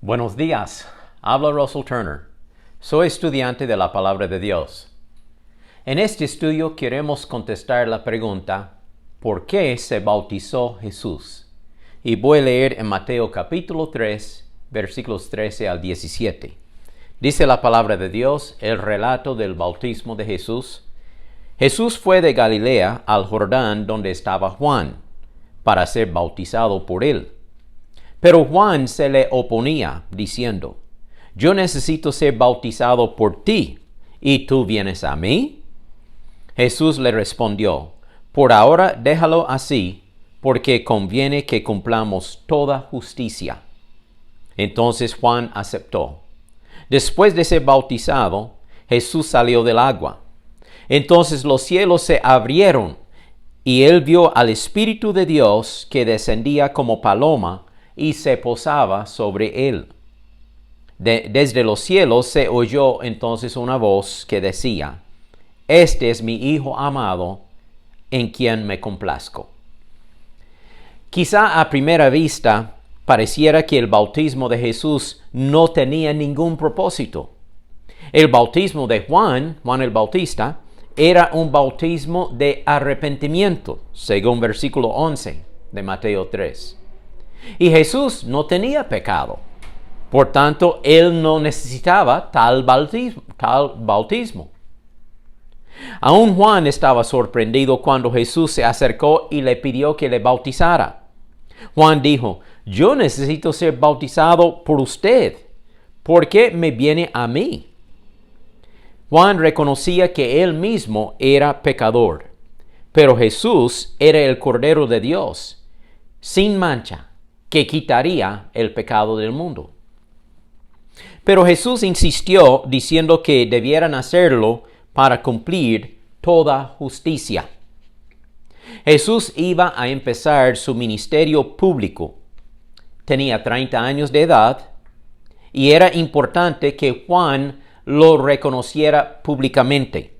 Buenos días, habla Russell Turner. Soy estudiante de la Palabra de Dios. En este estudio queremos contestar la pregunta, ¿por qué se bautizó Jesús? Y voy a leer en Mateo capítulo 3, versículos 13 al 17. Dice la Palabra de Dios, el relato del bautismo de Jesús. Jesús fue de Galilea al Jordán donde estaba Juan, para ser bautizado por él. Pero Juan se le oponía, diciendo, «Yo necesito ser bautizado por ti, ¿y tú vienes a mí?» Jesús le respondió, «Por ahora déjalo así, porque conviene que cumplamos toda justicia». Entonces Juan aceptó. Después de ser bautizado, Jesús salió del agua. Entonces los cielos se abrieron, y él vio al Espíritu de Dios que descendía como paloma y se posaba sobre él. Desde los cielos se oyó entonces una voz que decía, «Este es mi Hijo amado, en quien me complazco». Quizá a primera vista pareciera que el bautismo de Jesús no tenía ningún propósito. El bautismo de Juan el Bautista, era un bautismo de arrepentimiento, según versículo 11 de Mateo 3. Y Jesús no tenía pecado. Por tanto, él no necesitaba tal bautismo. Aún Juan estaba sorprendido cuando Jesús se acercó y le pidió que le bautizara. Juan dijo, «Yo necesito ser bautizado por usted. ¿Por qué me viene a mí?» Juan reconocía que él mismo era pecador, pero Jesús era el Cordero de Dios, sin mancha, que quitaría el pecado del mundo. Pero Jesús insistió diciendo que debieran hacerlo para cumplir toda justicia. Jesús iba a empezar su ministerio público. Tenía 30 años de edad y era importante que Juan lo reconociera públicamente.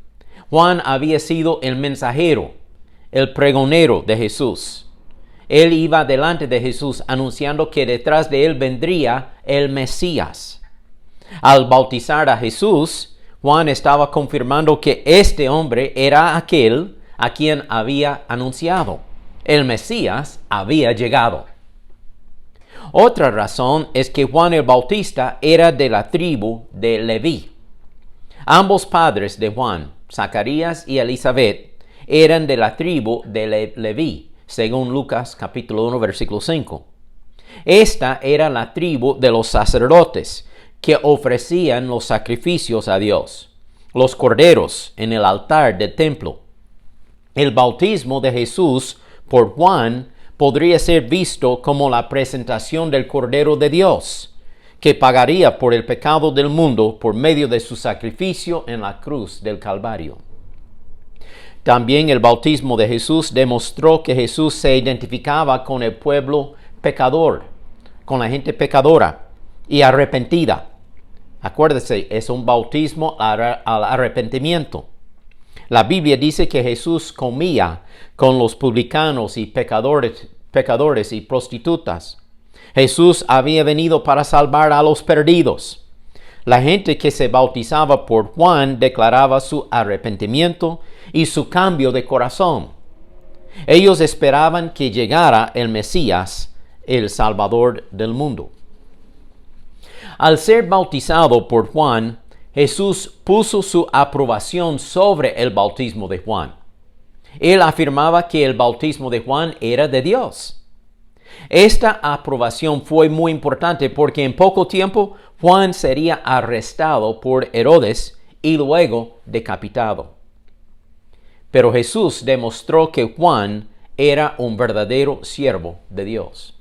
Juan había sido el mensajero, el pregonero de Jesús. Él iba delante de Jesús anunciando que detrás de él vendría el Mesías. Al bautizar a Jesús, Juan estaba confirmando que este hombre era aquel a quien había anunciado. El Mesías había llegado. Otra razón es que Juan el Bautista era de la tribu de Leví. Ambos padres de Juan, Zacarías y Elizabeth, eran de la tribu de Leví, según Lucas capítulo 1, versículo 5. Esta era la tribu de los sacerdotes que ofrecían los sacrificios a Dios, los corderos en el altar del templo. El bautismo de Jesús por Juan podría ser visto como la presentación del Cordero de Dios, que pagaría por el pecado del mundo por medio de su sacrificio en la cruz del Calvario. También el bautismo de Jesús demostró que Jesús se identificaba con el pueblo pecador, con la gente pecadora y arrepentida. Acuérdese, es un bautismo al arrepentimiento. La Biblia dice que Jesús comía con los publicanos y pecadores y prostitutas. Jesús había venido para salvar a los perdidos. La gente que se bautizaba por Juan declaraba su arrepentimiento y su cambio de corazón. Ellos esperaban que llegara el Mesías, el Salvador del mundo. Al ser bautizado por Juan, Jesús puso su aprobación sobre el bautismo de Juan. Él afirmaba que el bautismo de Juan era de Dios. Esta aprobación fue muy importante porque en poco tiempo Juan sería arrestado por Herodes y luego decapitado. Pero Jesús demostró que Juan era un verdadero siervo de Dios.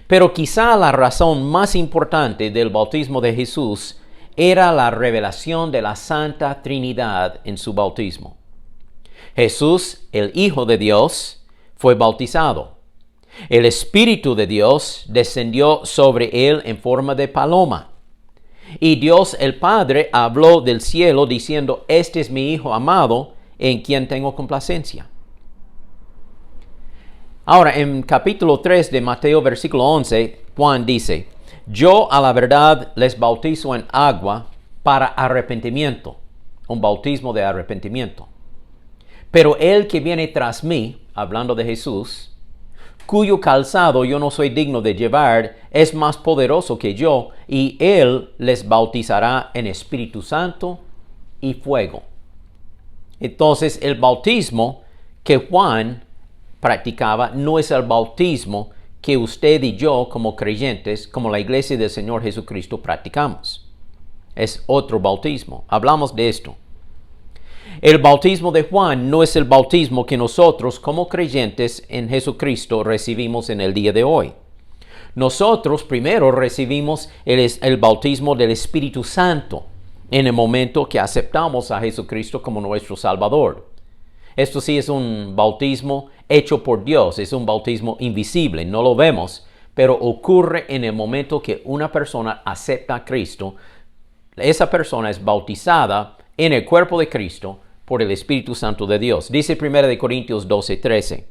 Pero quizá la razón más importante del bautismo de Jesús era la revelación de la Santa Trinidad en su bautismo. Jesús, el Hijo de Dios, fue bautizado. El Espíritu de Dios descendió sobre él en forma de paloma. Y Dios el Padre habló del cielo diciendo, «Este es mi Hijo amado, en quien tengo complacencia». Ahora, en capítulo 3 de Mateo, versículo 11, Juan dice, Yo a la verdad les bautizo en agua para arrepentimiento, un bautismo de arrepentimiento. Pero el que viene tras mí, hablando de Jesús, cuyo calzado yo no soy digno de llevar, es más poderoso que yo, y él les bautizará en Espíritu Santo y fuego. Entonces, el bautismo que Juan practicaba no es el bautismo que usted y yo como creyentes, como la iglesia del Señor Jesucristo, practicamos. Es otro bautismo. Hablamos de esto. El bautismo de Juan no es el bautismo que nosotros como creyentes en Jesucristo recibimos en el día de hoy. Nosotros primero recibimos el bautismo del Espíritu Santo en el momento que aceptamos a Jesucristo como nuestro Salvador. Esto sí es un bautismo hecho por Dios, es un bautismo invisible, no lo vemos, pero ocurre en el momento que una persona acepta a Cristo. Esa persona es bautizada en el cuerpo de Cristo por el Espíritu Santo de Dios. Dice 1 Corintios 12:13.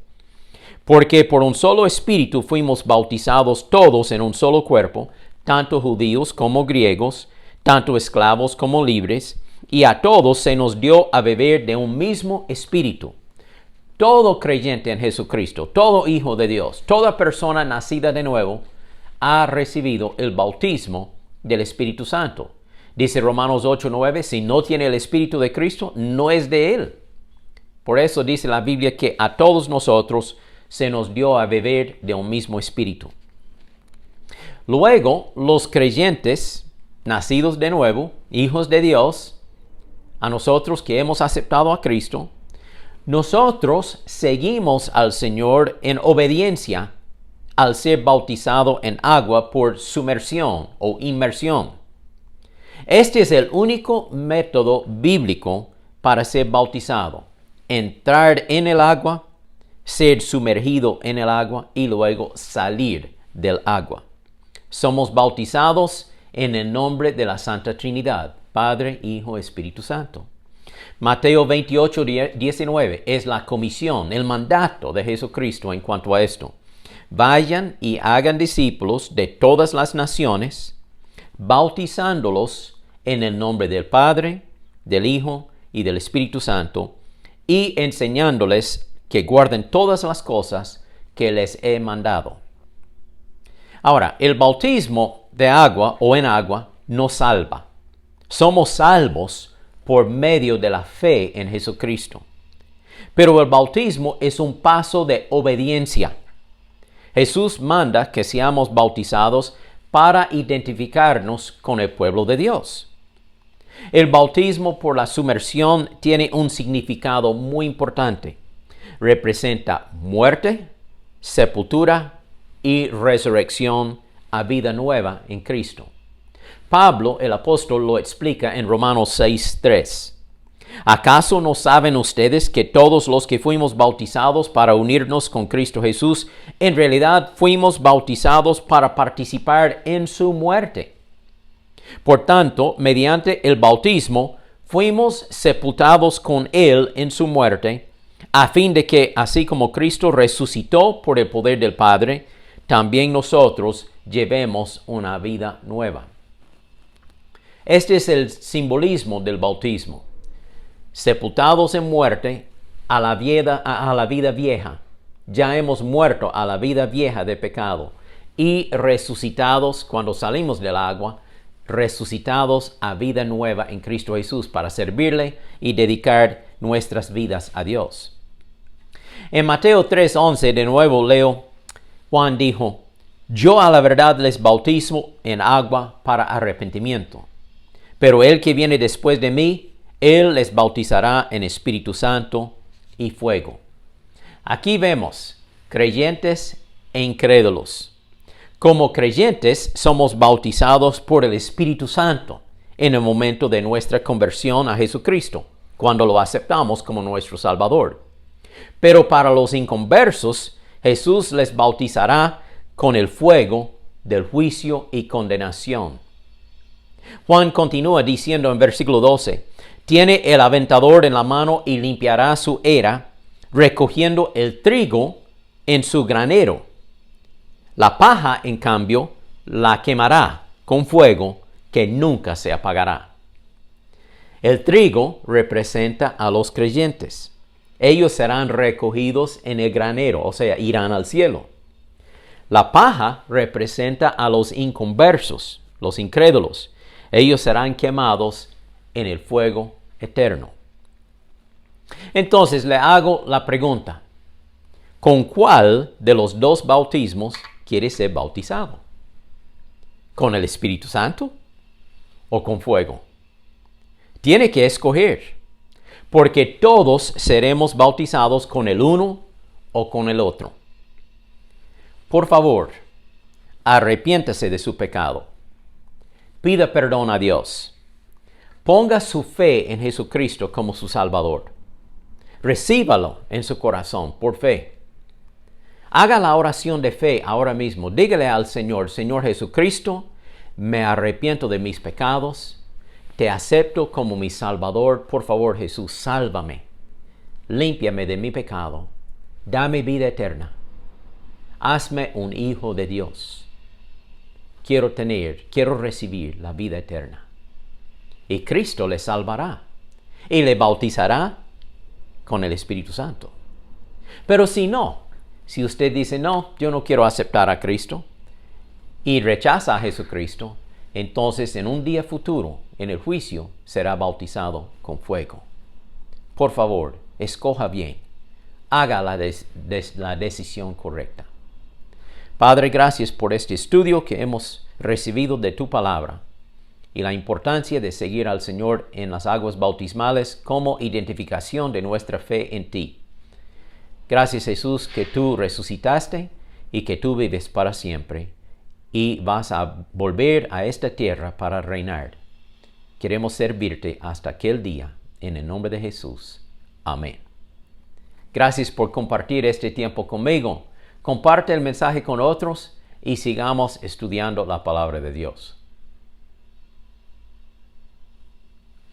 Porque por un solo Espíritu fuimos bautizados todos en un solo cuerpo, tanto judíos como griegos, tanto esclavos como libres, y a todos se nos dio a beber de un mismo Espíritu. Todo creyente en Jesucristo, todo hijo de Dios, toda persona nacida de nuevo, ha recibido el bautismo del Espíritu Santo. Dice Romanos 8:9, si no tiene el Espíritu de Cristo, no es de Él. Por eso dice la Biblia que a todos nosotros se nos dio a beber de un mismo Espíritu. Luego, los creyentes, nacidos de nuevo, hijos de Dios, a nosotros que hemos aceptado a Cristo, nosotros seguimos al Señor en obediencia al ser bautizado en agua por sumersión o inmersión. Este es el único método bíblico para ser bautizado: entrar en el agua, ser sumergido en el agua y luego salir del agua. Somos bautizados en el nombre de la Santa Trinidad, Padre, Hijo, Espíritu Santo. Mateo 28:19 es la comisión, el mandato de Jesucristo en cuanto a esto. Vayan y hagan discípulos de todas las naciones, bautizándolos en el nombre del Padre, del Hijo y del Espíritu Santo, y enseñándoles que guarden todas las cosas que les he mandado. Ahora, el bautismo de agua o en agua nos salva. Somos salvos por medio de la fe en Jesucristo. Pero el bautismo es un paso de obediencia. Jesús manda que seamos bautizados para identificarnos con el pueblo de Dios. El bautismo por la sumersión tiene un significado muy importante. Representa muerte, sepultura y resurrección a vida nueva en Cristo. Pablo, el apóstol, lo explica en Romanos 6:3. ¿Acaso no saben ustedes que todos los que fuimos bautizados para unirnos con Cristo Jesús, en realidad fuimos bautizados para participar en su muerte? Por tanto, mediante el bautismo, fuimos sepultados con Él en su muerte, a fin de que, así como Cristo resucitó por el poder del Padre, también nosotros llevemos una vida nueva. Este es el simbolismo del bautismo. Sepultados en muerte a la vida vieja. Ya hemos muerto a la vida vieja de pecado. Y resucitados cuando salimos del agua, resucitados a vida nueva en Cristo Jesús para servirle y dedicar nuestras vidas a Dios. En Mateo 3:11 de nuevo leo, Juan dijo, yo a la verdad les bautizo en agua para arrepentimiento. Pero el que viene después de mí, Él les bautizará en Espíritu Santo y fuego. Aquí vemos creyentes e incrédulos. Como creyentes somos bautizados por el Espíritu Santo en el momento de nuestra conversión a Jesucristo, cuando lo aceptamos como nuestro Salvador. Pero para los inconversos, Jesús les bautizará con el fuego del juicio y condenación. Juan continúa diciendo en versículo 12, tiene el aventador en la mano y limpiará su era, recogiendo el trigo en su granero. La paja, en cambio, la quemará con fuego que nunca se apagará. El trigo representa a los creyentes. Ellos serán recogidos en el granero, o sea, irán al cielo. La paja representa a los inconversos, los incrédulos. Ellos serán quemados en el fuego eterno. Entonces le hago la pregunta: ¿con cuál de los dos bautismos quiere ser bautizado? ¿Con el Espíritu Santo o con fuego? Tiene que escoger, porque todos seremos bautizados con el uno o con el otro. Por favor, arrepiéntase de su pecado. Pida perdón a Dios. Ponga su fe en Jesucristo como su Salvador. Recíbalo en su corazón por fe. Haga la oración de fe ahora mismo. Dígale al Señor: Señor Jesucristo, me arrepiento de mis pecados. Te acepto como mi Salvador. Por favor, Jesús, sálvame. Límpiame de mi pecado. Dame vida eterna. Hazme un hijo de Dios. Quiero recibir la vida eterna. Y Cristo le salvará y le bautizará con el Espíritu Santo. Pero si usted dice: no, yo no quiero aceptar a Cristo, y rechaza a Jesucristo, entonces en un día futuro, en el juicio, será bautizado con fuego. Por favor, escoja bien. Haga la decisión correcta. Padre, gracias por este estudio que hemos recibido de tu palabra y la importancia de seguir al Señor en las aguas bautismales como identificación de nuestra fe en ti. Gracias, Jesús, que tú resucitaste y que tú vives para siempre y vas a volver a esta tierra para reinar. Queremos servirte hasta aquel día, en el nombre de Jesús. Amén. Gracias por compartir este tiempo conmigo. Comparte el mensaje con otros y sigamos estudiando la palabra de Dios.